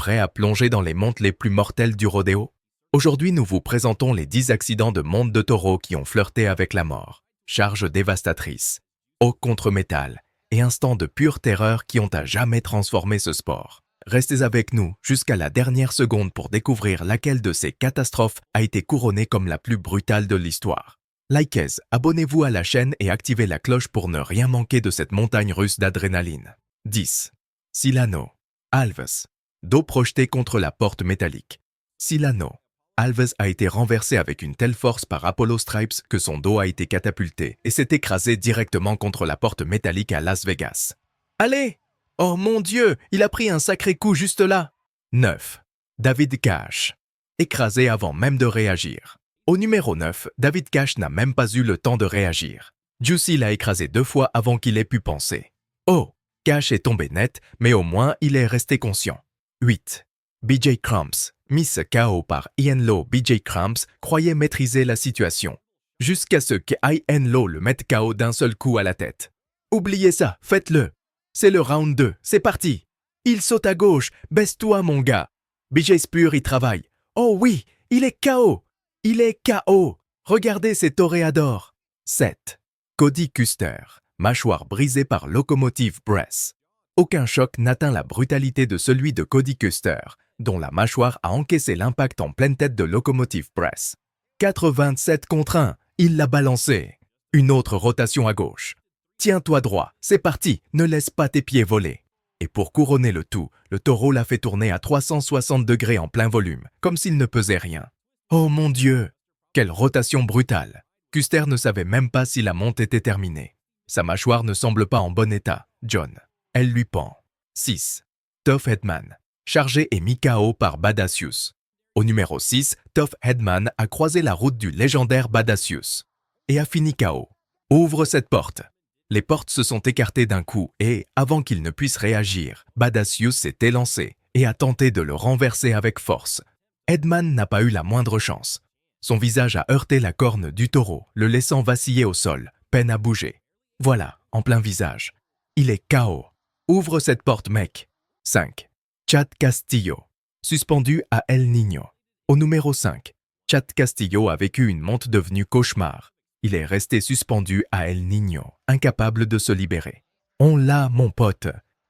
prêt à plonger dans les montes les plus mortels du rodéo? Aujourd'hui, nous vous présentons les 10 accidents de monte de taureaux qui ont flirté avec la mort, charges dévastatrices, eau contre métal et instants de pure terreur qui ont à jamais transformé ce sport. Restez avec nous jusqu'à la dernière seconde pour découvrir laquelle de ces catastrophes a été couronnée comme la plus brutale de l'histoire. Likez, abonnez-vous à la chaîne et activez la cloche pour ne rien manquer de cette montagne russe d'adrénaline. 10. Cyrano. Alves. Dos projeté contre la porte métallique. Cyrano. Alves a été renversé avec une telle force par Apollo Stripes que son dos a été catapulté et s'est écrasé directement contre la porte métallique à Las Vegas. Allez! Oh mon Dieu, il a pris un sacré coup juste là. 9. David Cash. Écrasé avant même de réagir. Au numéro 9, David Cash n'a même pas eu le temps de réagir. Juicy l'a écrasé 2 fois avant qu'il ait pu penser. Oh, Cash est tombé net, mais au moins il est resté conscient. 8. BJ Crumps. Miss KO par Ian Law, BJ Crumps croyait maîtriser la situation. Jusqu'à ce que Ian Law le mette KO d'un seul coup à la tête. Oubliez ça, faites-le. C'est le round 2, c'est parti. Il saute à gauche, baisse-toi mon gars. BJ Spur y travaille. Oh oui, il est KO. Il est KO. Regardez ces toréadors. 7. Cody Custer. Mâchoire brisée par Locomotive Breath. Aucun choc n'atteint la brutalité de celui de Cody Custer, dont la mâchoire a encaissé l'impact en pleine tête de Locomotive Breath. 87 contre 1, il l'a balancé. Une autre rotation à gauche. Tiens-toi droit, c'est parti, ne laisse pas tes pieds voler. Et pour couronner le tout, le taureau l'a fait tourner à 360 degrés en plein volume, comme s'il ne pesait rien. Oh mon Dieu! Quelle rotation brutale! Custer ne savait même pas si la monte était terminée. Sa mâchoire ne semble pas en bon état, John. Elle lui pend. 6. Tuff Headman. Chargé et mis KO par Badassius. Au numéro 6, Tuff Headman a croisé la route du légendaire Badassius et a fini KO. Ouvre cette porte. Les portes se sont écartées d'un coup et, avant qu'il ne puisse réagir, Badassius s'est élancé et a tenté de le renverser avec force. Headman n'a pas eu la moindre chance. Son visage a heurté la corne du taureau, le laissant vaciller au sol, peine à bouger. Voilà, en plein visage. Il est KO. Ouvre cette porte, mec. 5. Chad Castillo. Suspendu à El Niño. Au numéro 5, Chad Castillo a vécu une monte devenue cauchemar. Il est resté suspendu à El Niño, incapable de se libérer. On l'a, mon pote.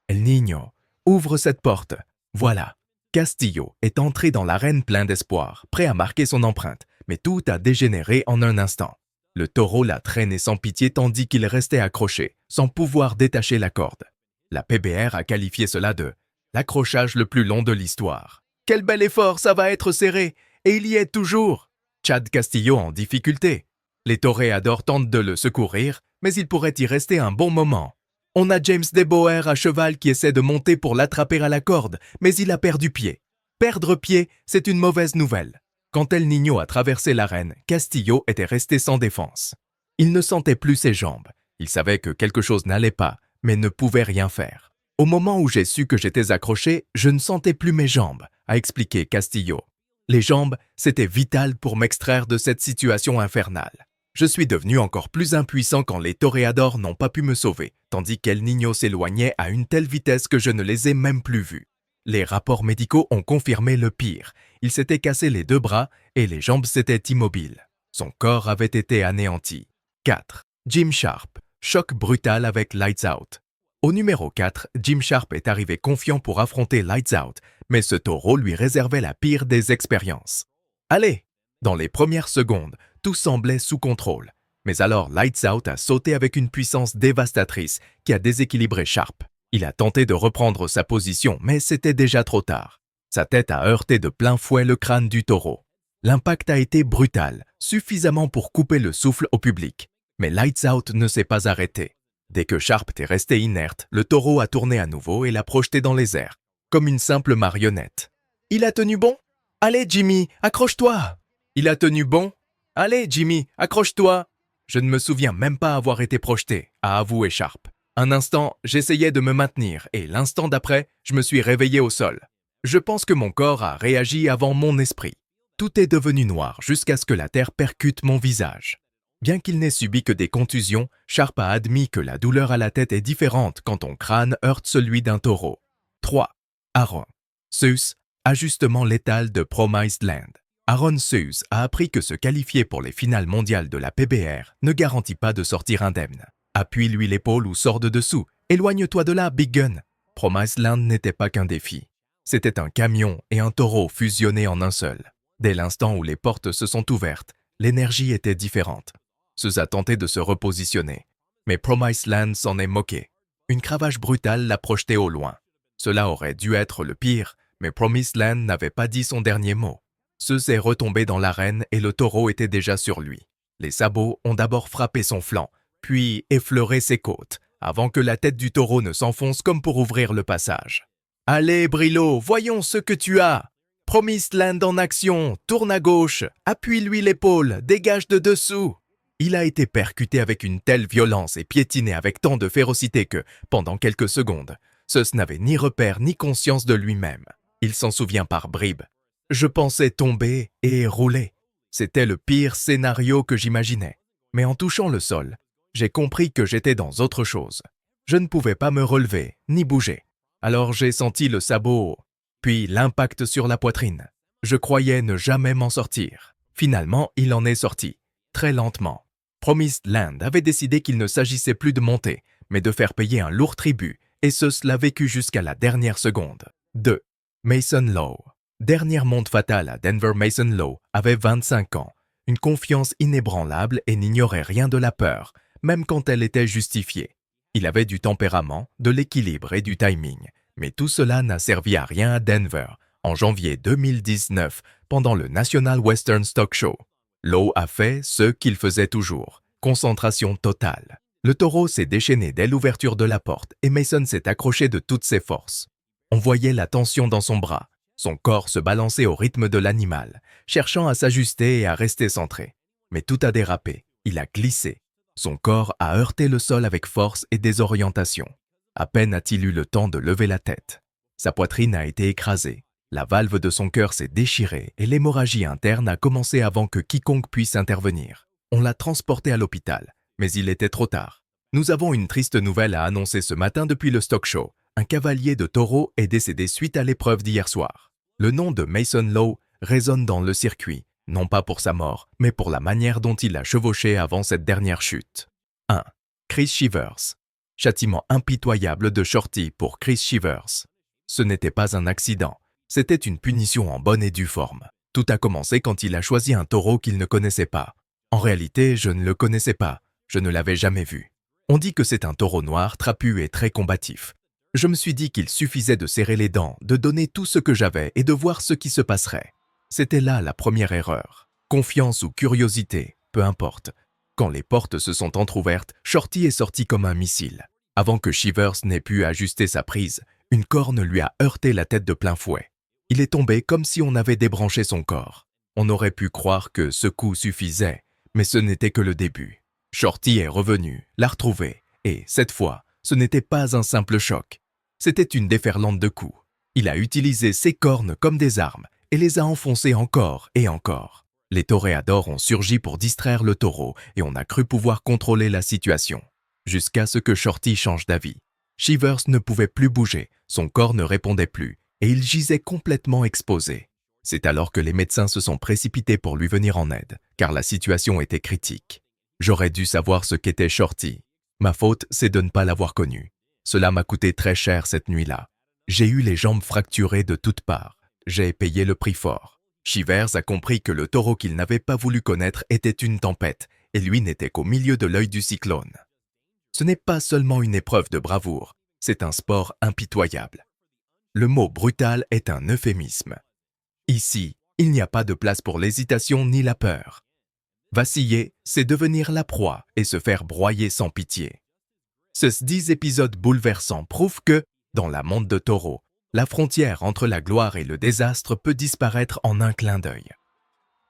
El Niño, ouvre cette porte. Voilà. Castillo est entré dans l'arène plein d'espoir, prêt à marquer son empreinte, mais tout a dégénéré en un instant. Le taureau l'a traîné sans pitié tandis qu'il restait accroché, sans pouvoir détacher la corde. La PBR a qualifié cela de « l'accrochage le plus long de l'histoire ». Quel bel effort, ça va être serré, et il y est toujours. Chad Castillo en difficulté. Les toréadors tentent de le secourir, mais il pourrait y rester un bon moment. On a James DeBoer à cheval qui essaie de monter pour l'attraper à la corde, mais il a perdu pied. Perdre pied, c'est une mauvaise nouvelle. Quand El Niño a traversé l'arène, Castillo était resté sans défense. Il ne sentait plus ses jambes. Il savait que quelque chose n'allait pas, mais ne pouvait rien faire. Au moment où j'ai su que j'étais accroché, je ne sentais plus mes jambes, a expliqué Castillo. Les jambes, c'était vital pour m'extraire de cette situation infernale. Je suis devenu encore plus impuissant quand les toréadors n'ont pas pu me sauver, tandis qu'El Niño s'éloignait à une telle vitesse que je ne les ai même plus vus. Les rapports médicaux ont confirmé le pire. Il s'était cassé les 2 bras et les jambes s'étaient immobiles. Son corps avait été anéanti. 4. Jim Sharp. Choc brutal avec Lights Out. Au numéro 4, Jim Sharp est arrivé confiant pour affronter Lights Out, mais ce taureau lui réservait la pire des expériences. Allez! Dans les premières secondes, tout semblait sous contrôle. Mais alors Lights Out a sauté avec une puissance dévastatrice qui a déséquilibré Sharp. Il a tenté de reprendre sa position, mais c'était déjà trop tard. Sa tête a heurté de plein fouet le crâne du taureau. L'impact a été brutal, suffisamment pour couper le souffle au public. Mais Lights Out ne s'est pas arrêté. Dès que Sharp est resté inerte, le taureau a tourné à nouveau et l'a projeté dans les airs, comme une simple marionnette. Il a tenu bon? Allez Jimmy, accroche-toi! Il a tenu bon? Allez Jimmy, accroche-toi! Je ne me souviens même pas avoir été projeté, a avoué Sharp. Un instant, j'essayais de me maintenir et l'instant d'après, je me suis réveillé au sol. Je pense que mon corps a réagi avant mon esprit. Tout est devenu noir jusqu'à ce que la terre percute mon visage. Bien qu'il n'ait subi que des contusions, Sharp a admis que la douleur à la tête est différente quand ton crâne heurte celui d'un taureau. 3. Aaron. Zeus Ajustement létal de Promised Land. Aaron Seuss a appris que se qualifier pour les finales mondiales de la PBR ne garantit pas de sortir indemne. Appuie-lui l'épaule ou sors de dessous. Éloigne-toi de là, Big Gun. Promised Land n'était pas qu'un défi. C'était un camion et un taureau fusionnés en un seul. Dès l'instant où les portes se sont ouvertes, l'énergie était différente. Seuss a tenté de se repositionner, mais Promised Land s'en est moqué. Une cravache brutale l'a projeté au loin. Cela aurait dû être le pire, mais Promised Land n'avait pas dit son dernier mot. Seuss est retombé dans l'arène et le taureau était déjà sur lui. Les sabots ont d'abord frappé son flanc, puis effleuré ses côtes, avant que la tête du taureau ne s'enfonce comme pour ouvrir le passage. « Allez, Brillo, voyons ce que tu as !» Promised Land en action, tourne à gauche, appuie-lui l'épaule, dégage de dessous. Il a été percuté avec une telle violence et piétiné avec tant de férocité que, pendant quelques secondes, Seuss n'avait ni repère ni conscience de lui-même. Il s'en souvient par bribes. Je pensais tomber et rouler. C'était le pire scénario que j'imaginais. Mais en touchant le sol, j'ai compris que j'étais dans autre chose. Je ne pouvais pas me relever, ni bouger. Alors j'ai senti le sabot, puis l'impact sur la poitrine. Je croyais ne jamais m'en sortir. Finalement, il en est sorti, très lentement. Promised Land avait décidé qu'il ne s'agissait plus de monter, mais de faire payer un lourd tribut, et Seuss l'a vécu jusqu'à la dernière seconde. 2. Mason Lowe. Dernière monte fatale à Denver, Mason Lowe avait 25 ans, une confiance inébranlable et n'ignorait rien de la peur, même quand elle était justifiée. Il avait du tempérament, de l'équilibre et du timing, mais tout cela n'a servi à rien à Denver, en janvier 2019, pendant le National Western Stock Show. Lowe a fait ce qu'il faisait toujours, concentration totale. Le taureau s'est déchaîné dès l'ouverture de la porte et Mason s'est accroché de toutes ses forces. On voyait la tension dans son bras. Son corps se balançait au rythme de l'animal, cherchant à s'ajuster et à rester centré. Mais tout a dérapé, il a glissé. Son corps a heurté le sol avec force et désorientation. À peine a-t-il eu le temps de lever la tête. Sa poitrine a été écrasée, la valve de son cœur s'est déchirée et l'hémorragie interne a commencé avant que quiconque puisse intervenir. On l'a transporté à l'hôpital, mais il était trop tard. Nous avons une triste nouvelle à annoncer ce matin depuis le Stock Show. Un cavalier de taureau est décédé suite à l'épreuve d'hier soir. Le nom de Mason Lowe résonne dans le circuit, non pas pour sa mort, mais pour la manière dont il a chevauché avant cette dernière chute. 1. Chris Shivers. Châtiment impitoyable de Shorty pour Chris Shivers. Ce n'était pas un accident, c'était une punition en bonne et due forme. Tout a commencé quand il a choisi un taureau qu'il ne connaissait pas. En réalité, je ne le connaissais pas, je ne l'avais jamais vu. On dit que c'est un taureau noir, trapu et très combatif. Je me suis dit qu'il suffisait de serrer les dents, de donner tout ce que j'avais et de voir ce qui se passerait. C'était là la première erreur. Confiance ou curiosité, peu importe. Quand les portes se sont entr'ouvertes, Shorty est sorti comme un missile. Avant que Shivers n'ait pu ajuster sa prise, une corne lui a heurté la tête de plein fouet. Il est tombé comme si on avait débranché son corps. On aurait pu croire que ce coup suffisait, mais ce n'était que le début. Shorty est revenu, l'a retrouvé, et cette fois, ce n'était pas un simple choc. C'était une déferlante de coups. Il a utilisé ses cornes comme des armes et les a enfoncées encore et encore. Les toréadors ont surgi pour distraire le taureau et on a cru pouvoir contrôler la situation. Jusqu'à ce que Shorty change d'avis. Shivers ne pouvait plus bouger, son corps ne répondait plus et il gisait complètement exposé. C'est alors que les médecins se sont précipités pour lui venir en aide, car la situation était critique. J'aurais dû savoir ce qu'était Shorty. Ma faute, c'est de ne pas l'avoir connu. Cela m'a coûté très cher cette nuit-là. J'ai eu les jambes fracturées de toutes parts. J'ai payé le prix fort. Shivers a compris que le taureau qu'il n'avait pas voulu connaître était une tempête, et lui n'était qu'au milieu de l'œil du cyclone. Ce n'est pas seulement une épreuve de bravoure, c'est un sport impitoyable. Le mot brutal est un euphémisme. Ici, il n'y a pas de place pour l'hésitation ni la peur. Vaciller, c'est devenir la proie et se faire broyer sans pitié. Ces 10 épisodes bouleversants prouvent que, dans la monte de taureau, la frontière entre la gloire et le désastre peut disparaître en un clin d'œil.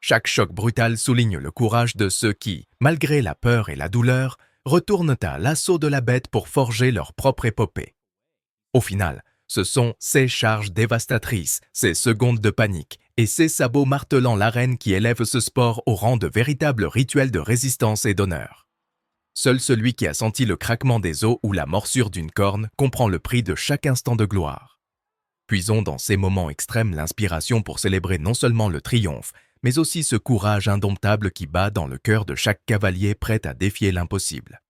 Chaque choc brutal souligne le courage de ceux qui, malgré la peur et la douleur, retournent à l'assaut de la bête pour forger leur propre épopée. Au final, ce sont ces charges dévastatrices, ces secondes de panique et ces sabots martelant l'arène qui élèvent ce sport au rang de véritable rituel de résistance et d'honneur. Seul celui qui a senti le craquement des os ou la morsure d'une corne comprend le prix de chaque instant de gloire. Puisons dans ces moments extrêmes l'inspiration pour célébrer non seulement le triomphe, mais aussi ce courage indomptable qui bat dans le cœur de chaque cavalier prêt à défier l'impossible.